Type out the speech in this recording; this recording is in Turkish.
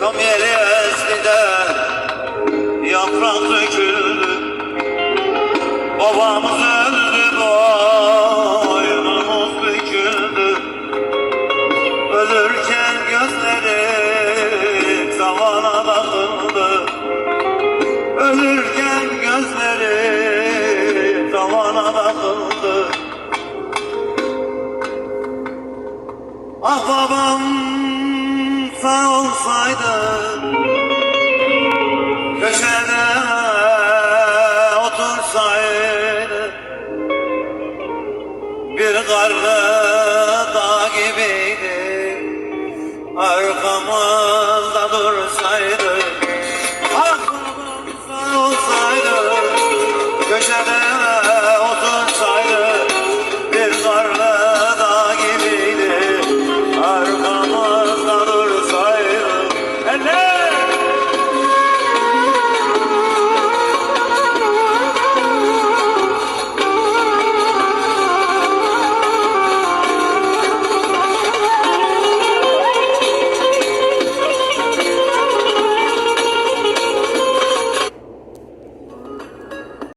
Rum yeri eskide yaprak döküldü. Babamız öldü, boynumuz büküldü. Ölürken gözleri tavana bakıldı. Ölürken gözleri tavana bakıldı. Ah babam sağ olsaydı, köşede otursaydı, bir karlı dağ gibiydi arkamı